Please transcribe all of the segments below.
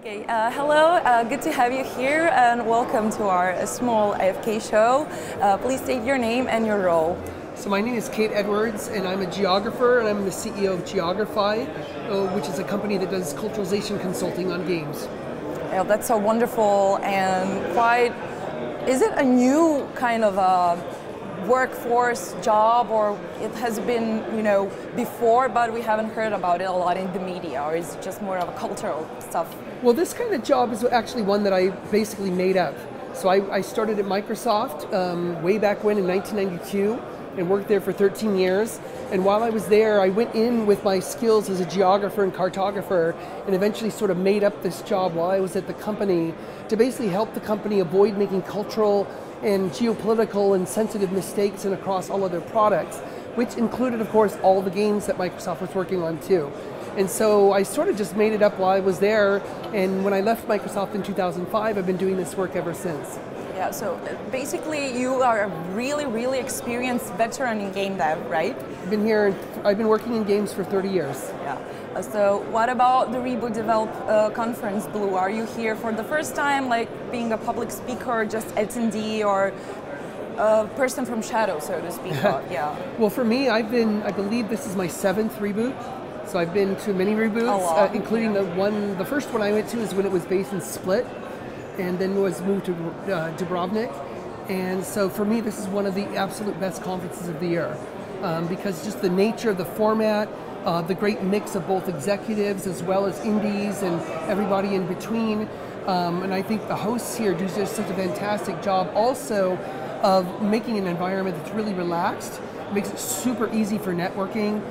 Okay, hello, good to have you here and welcome to our small AFK show. Please state your name and your role. So my name is Kate Edwards and I'm a geographer and I'm the CEO of Geogrify, which is a company that does culturalization consulting on games. Yeah, that's so wonderful and quite, is it a new kind of workforce job, or it has been, before, but we haven't heard about it a lot in the media, or is it just more of a cultural stuff? Well, this kind of job is actually one that I basically made up. So I started at Microsoft way back when in 1992 and worked there for 13 years. And while I was there, I went in with my skills as a geographer and cartographer and eventually sort of made up this job while I was at the company to basically help the company avoid making cultural and geopolitical and sensitive mistakes and across all of their products, which included, of course, all the games that Microsoft was working on too. And so I sort of just made it up while I was there, and when I left Microsoft in 2005, I've been doing this work ever since. Yeah, so basically you are a really, really experienced veteran in game dev, right? I've been working in games for 30 years. Yeah. So what about the Reboot Develop conference, Blue? Are you here for the first time, like being a public speaker, just attendee, or a person from Shadow, so to speak? Yeah. Well, for me, I believe this is my 7th reboot. So I've been to many reboots, including the first one I went to is when it was based in Split, and then was moved to Dubrovnik. And so for me, this is one of the absolute best conferences of the year, because just the nature of the format, the great mix of both executives as well as indies and everybody in between. And I think the hosts here do just such a fantastic job also of making an environment that's really relaxed. It makes it super easy for networking.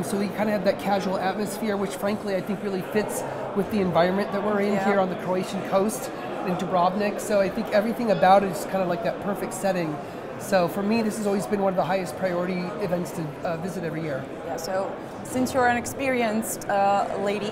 So we kind of have that casual atmosphere, which frankly I think really fits with the environment that we're in here on the Croatian coast in Dubrovnik. So I think everything about it is kind of like that perfect setting. So for me, this has always been one of the highest priority events to visit every year. Yeah, so since you're an experienced lady,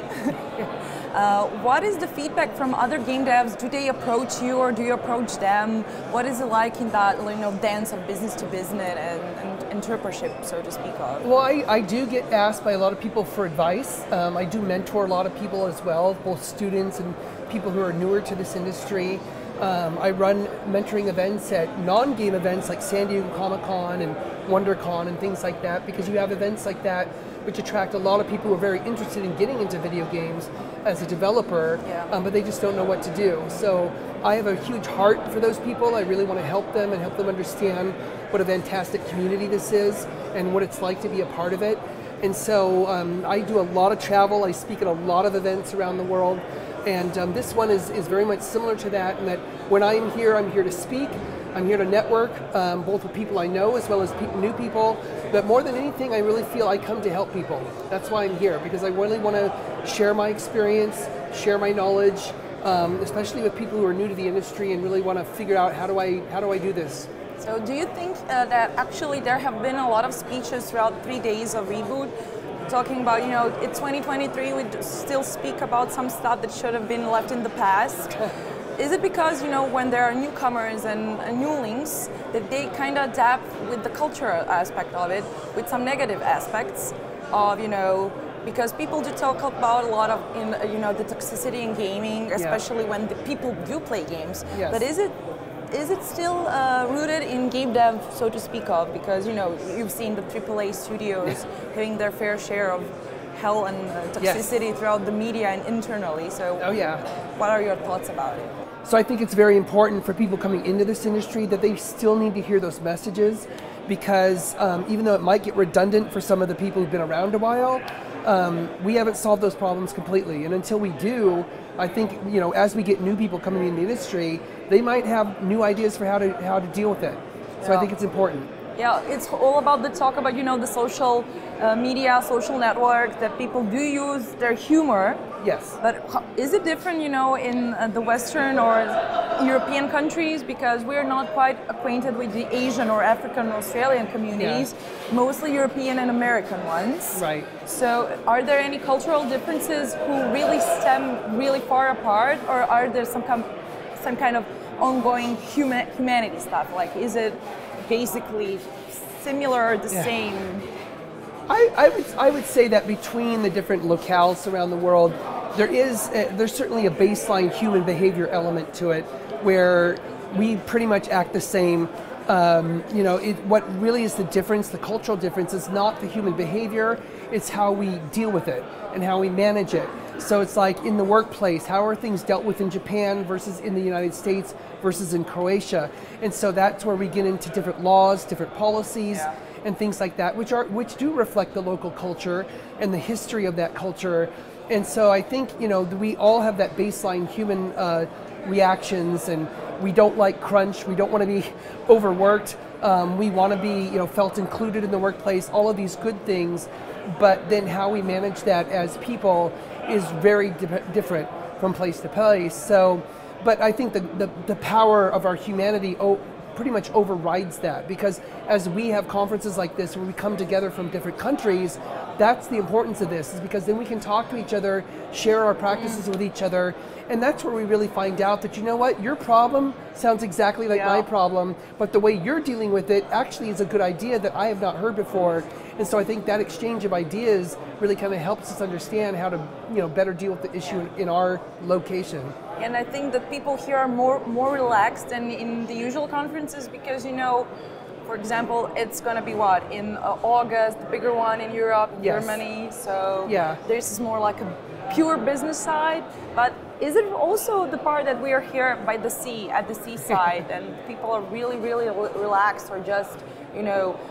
what is the feedback from other game devs? Do they approach you or do you approach them? What is it like in that dance of business to business and entrepreneurship, so to speak of? Well, I do get asked by a lot of people for advice. I do mentor a lot of people as well, both students and people who are newer to this industry. I run mentoring events at non-game events like San Diego Comic-Con and WonderCon and things like that, because you have events like that which attract a lot of people who are very interested in getting into video games as a developer, but they just don't know what to do. So I have a huge heart for those people. I really want to help them and help them understand what a fantastic community this is and what it's like to be a part of it. And so I do a lot of travel. I speak at a lot of events around the world. And this one is very much similar to that, in that when I'm here to speak, I'm here to network, both with people I know as well as new people. But more than anything, I really feel I come to help people. That's why I'm here, because I really want to share my experience, share my knowledge, especially with people who are new to the industry and really want to figure out how do I do this. So do you think that actually there have been a lot of speeches throughout 3 days of Reboot talking about, it's 2023, we still speak about some stuff that should have been left in the past? Is it because, when there are newcomers and newlings, that they kind of adapt with the cultural aspect of it, with some negative aspects of, because people do talk about a lot of, the toxicity in gaming, especially when the people do play games. Yes. But is it still rooted in game dev, so to speak of? Because, you've seen the AAA studios having their fair share of hell and toxicity throughout the media and internally. So what are your thoughts about it? So I think it's very important for people coming into this industry that they still need to hear those messages, because even though it might get redundant for some of the people who've been around a while, we haven't solved those problems completely. And until we do, I think, as we get new people coming in the industry, they might have new ideas for how to deal with it. So I think it's important. Yeah, it's all about the talk about, the social media, social network, that people do use their humor. Yes. But is it different, in the Western or European countries? Because we're not quite acquainted with the Asian or African or Australian communities, mostly European and American ones. Right. So are there any cultural differences who really stem really far apart, or are there some kind of ongoing humanity stuff? Like, is it basically similar or the same? I would say that between the different locales around the world, there's certainly a baseline human behavior element to it, where we pretty much act the same. What really is the difference, the cultural difference, is not the human behavior, it's how we deal with it and how we manage it. So it's like in the workplace, how are things dealt with in Japan versus in the United States versus in Croatia? And so that's where we get into different laws, different policies, and things like that, which do reflect the local culture and the history of that culture. And so I think, we all have that baseline human reactions, and we don't like crunch, we don't want to be overworked, we want to be felt included in the workplace, all of these good things, but then how we manage that as people is very different from place to place. So, but I think the power of our humanity pretty much overrides that, because as we have conferences like this where we come together from different countries, that's the importance of this, is because then we can talk to each other, share our practices with each other, and that's where we really find out that, your problem sounds exactly like my problem, but the way you're dealing with it actually is a good idea that I have not heard before. And so I think that exchange of ideas really kind of helps us understand how to, better deal with the issue in our location. And I think that people here are more relaxed than in the usual conferences, because, for example, it's going to be in August, the bigger one in Europe, Germany. So there's more like a pure business side. But is it also the part that we are here by the sea, at the seaside, and people are really, really relaxed, or just,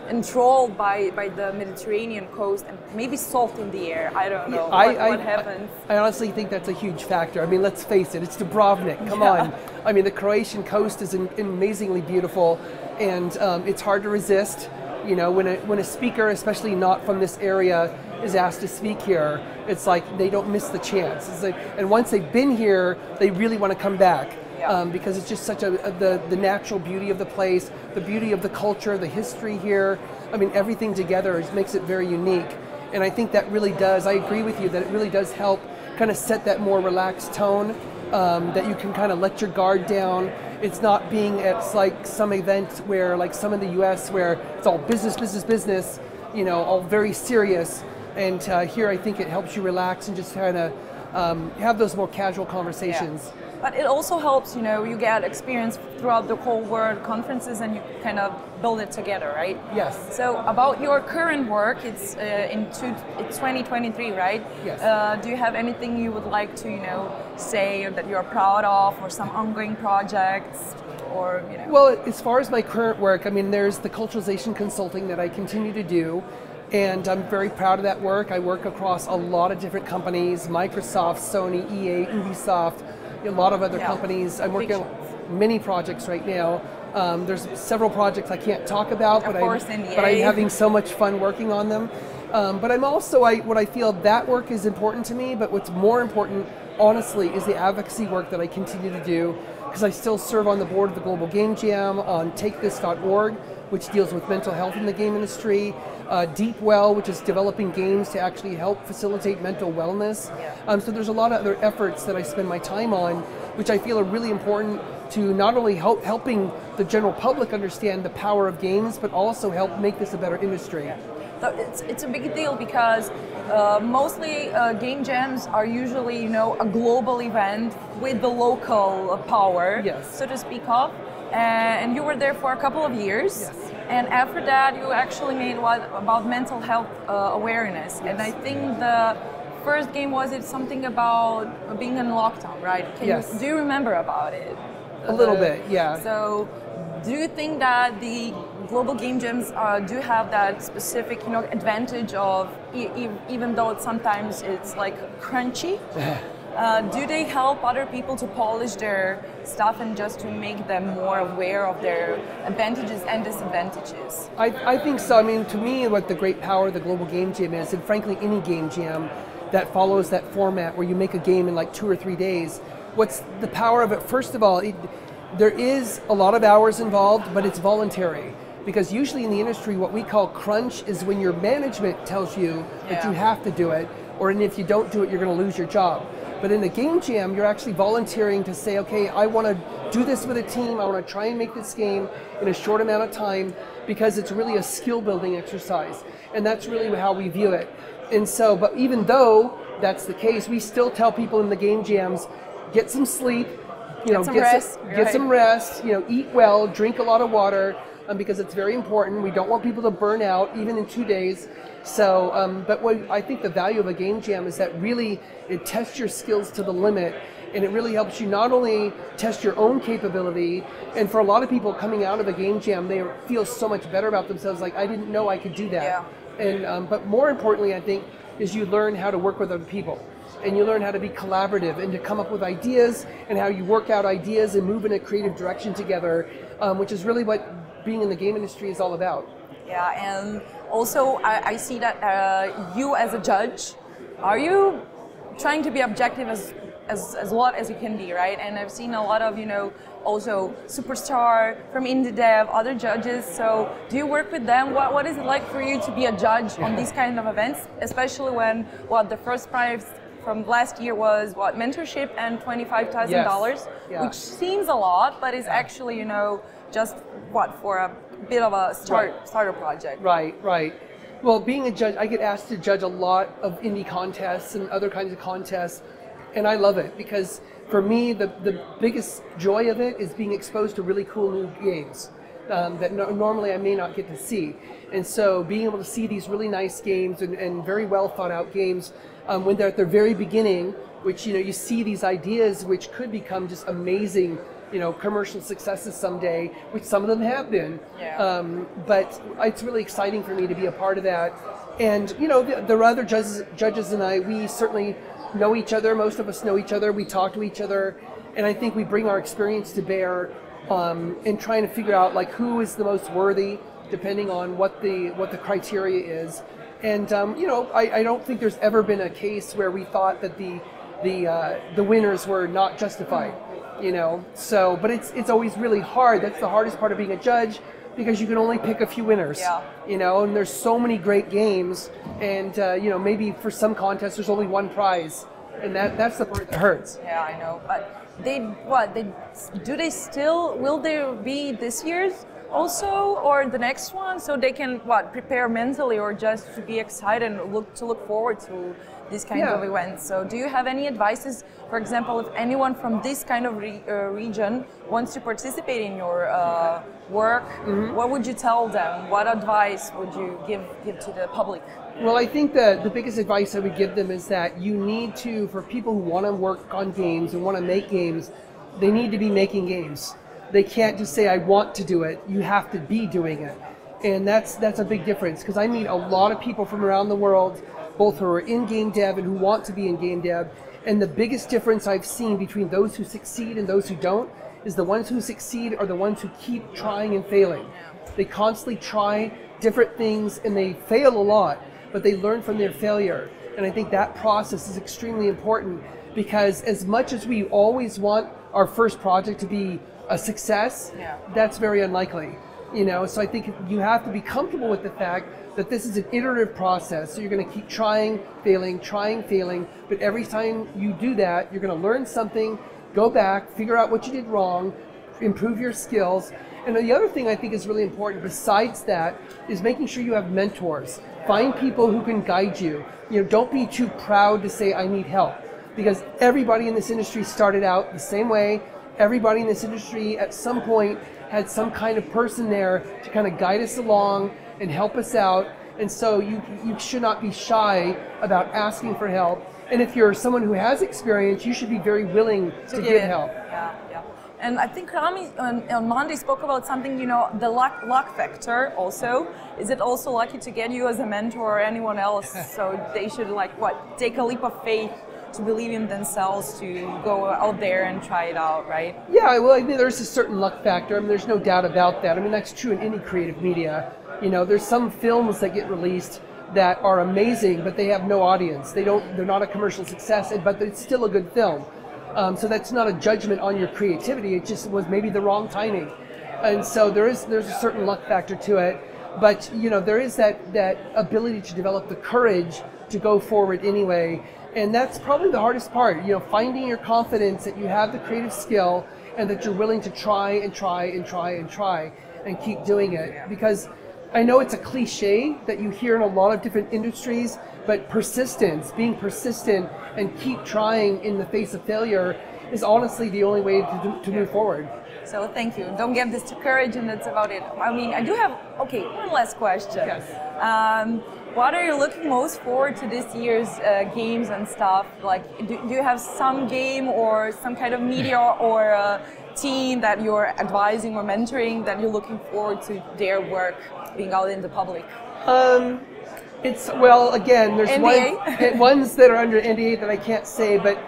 enthralled by the Mediterranean coast, and maybe salt in the air? I don't know what happens. I honestly think that's a huge factor. I mean, let's face it, it's Dubrovnik, come on. I mean, the Croatian coast is amazingly beautiful, and it's hard to resist. When a speaker, especially not from this area, is asked to speak here, it's like they don't miss the chance. It's like, and once they've been here, they really want to come back. Because it's just such the natural beauty of the place, the beauty of the culture, the history here. I mean, everything together makes it very unique. And I think that really does, I agree with you, that it really does help kind of set that more relaxed tone, that you can kind of let your guard down. It's not being at like some event where, like some in the US, where it's all business, business, business, all very serious. And here I think it helps you relax and just kind of have those more casual conversations. But it also helps, you get experience throughout the whole world conferences, and you kind of build it together, right? Yes. So about your current work, it's 2023, right? Yes. Do you have anything you would like to, say, or that you're proud of, or some ongoing projects, or, Well, as far as my current work, I mean, there's the culturalization consulting that I continue to do. And I'm very proud of that work. I work across a lot of different companies, Microsoft, Sony, EA, Ubisoft, a lot of other companies. I'm working on many projects right now. There's several projects I can't talk about, but I'm having so much fun working on them. But I'm also, what I feel that work is important to me, but what's more important, honestly, is the advocacy work that I continue to do, because I still serve on the board of the Global Game Jam, on TakeThis.org, which deals with mental health in the game industry, Deep Well, which is developing games to actually help facilitate mental wellness. So there's a lot of other efforts that I spend my time on, which I feel are really important to not only helping the general public understand the power of games, but also help make this a better industry. So it's a big deal, because mostly game jams are usually, a global event with the local power, so to speak of. And you were there for a couple of years. Yes. And after that, you actually made one about mental health awareness. Yes. And I think the first game, was it something about being in lockdown, right? Do you remember about it? A little bit, yeah. So do you think that the global game jams do have that specific, advantage of, even though sometimes it's like crunchy, do they help other people to polish their stuff and just to make them more aware of their advantages and disadvantages? I think so. I mean, to me, what the great power of the Global Game Jam is, and frankly any game jam that follows that format where you make a game in like 2 or 3 days, what's the power of it? First of all, there is a lot of hours involved, but it's voluntary. Because usually in the industry, what we call crunch is when your management tells you that you have to do it, or if you don't do it, you're going to lose your job. But in a game jam, you're actually volunteering to say, okay, I want to do this with a team, I want to try and make this game in a short amount of time, because it's really a skill building exercise. And that's really how we view it. And so, but even though that's the case. We still tell people in the game jams, get some sleep, get some rest, eat well, drink a lot of water, because it's very important. We don't want people to burn out even in 2 days. So, but what I think the value of a game jam is that really it tests your skills to the limit, and it really helps you not only test your own capability, and for a lot of people coming out of a game jam, they feel so much better about themselves, like, I didn't know I could do that. Yeah. And but more importantly, I think, is you learn how to work with other people, and you learn how to be collaborative and to come up with ideas, and how you work out ideas and move in a creative direction together, which is really what being in the game industry is all about. Yeah, and also I see that you as a judge, are you trying to be objective as lot as you can be, right? And I've seen a lot of, also superstar from indie dev, other judges. So do you work with them? What is it like for you to be a judge on these kind of events, especially when the first prize from last year was mentorship and $25,000, which seems a lot, but is actually just for a bit of a starter project. Right. Well, being a judge, I get asked to judge a lot of indie contests and other kinds of contests, and I love it because for me, the biggest joy of it is being exposed to really cool new games that normally I may not get to see. And so being able to see these really nice games and very well thought out games when they're at their very beginning, which you see these ideas which could become just amazing commercial successes someday, which some of them have been. Yeah. But it's really exciting for me to be a part of that. And the other judges and I, we certainly know each other. Most of us know each other. We talk to each other, and I think we bring our experience to bear in trying to figure out who is the most worthy, depending on what the criteria is. And I don't think there's ever been a case where we thought that the winners were not justified. So, but it's always really hard. That's the hardest part of being a judge, because you can only pick a few winners. Yeah. And there's so many great games, and maybe for some contests there's only one prize, and that's the part that hurts. Yeah, I know. But will there be this year's also, or the next one, so they can prepare mentally, or just to be excited and look forward to these kinds of events? So do you have any advices, for example, if anyone from this kind of region wants to participate in your work, what would you tell them? What advice would you give to the public? Well, I think that the biggest advice I would give them is that you need to, for people who want to work on games and want to make games, they need to be making games. They can't just say, I want to do it. You have to be doing it. And that's a big difference, because I meet a lot of people from around the world, both who are in game dev and who want to be in game dev. And the biggest difference I've seen between those who succeed and those who don't is the ones who succeed are the ones who keep trying and failing. They constantly try different things and they fail a lot, but they learn from their failure. And I think that process is extremely important, because as much as we always want our first project to be a success, that's very unlikely. So I think you have to be comfortable with the fact that this is an iterative process. So you're going to keep trying, failing, but every time you do that, you're going to learn something, go back, figure out what you did wrong, improve your skills. And the other thing I think is really important besides that is making sure you have mentors. Find people who can guide you. Don't be too proud to say, I need help, because everybody in this industry started out the same way. Everybody in this industry at some point had some kind of person there to kind of guide us along and help us out. And so you should not be shy about asking for help. And if you're someone who has experience, you should be very willing to give help. Yeah. And I think Rami on Monday spoke about something, the luck factor also. Is it also lucky to get you as a mentor or anyone else? So they should take a leap of faith to believe in themselves, to go out there and try it out, right? Yeah, well, I mean, there's a certain luck factor. I mean, there's no doubt about that. I mean, that's true in any creative media. There's some films that get released that are amazing, but they have no audience. They're not a commercial success, but it's still a good film. So that's not a judgment on your creativity. It just was maybe the wrong timing. And so there's a certain luck factor to it. But, there is that ability to develop the courage to go forward anyway. And that's probably the hardest part, finding your confidence that you have the creative skill and that you're willing to try and keep doing it. Because I know it's a cliche that you hear in a lot of different industries, But persistence, being persistent and keep trying in the face of failure is honestly the only way to move forward. So thank you. Don't get discouraged, and that's about it. I mean, I do have, one last question. Yes. What are you looking most forward to this year's games and stuff? Like, do you have some game or some kind of media or team that you're advising or mentoring that you're looking forward to their work being out in the public? It's, well, again, there's ones that are under NDA that I can't say, but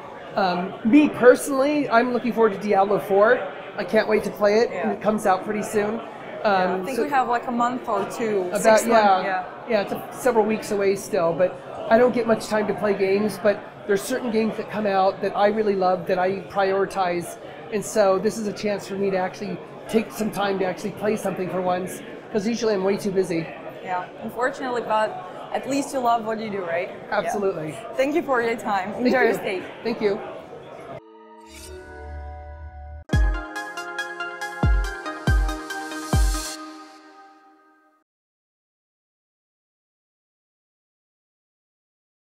me personally, I'm looking forward to Diablo 4. I can't wait to play it, and it comes out pretty soon. I think we have like a month or two. About, it's several weeks away still, but I don't get much time to play games, but there's certain games that come out that I really love, that I prioritize, and so this is a chance for me to actually take some time to actually play something for once, because usually I'm way too busy. Yeah, unfortunately, but at least you love what you do, right? Absolutely. Yeah. Thank you for your time. Enjoy your stay. Thank you.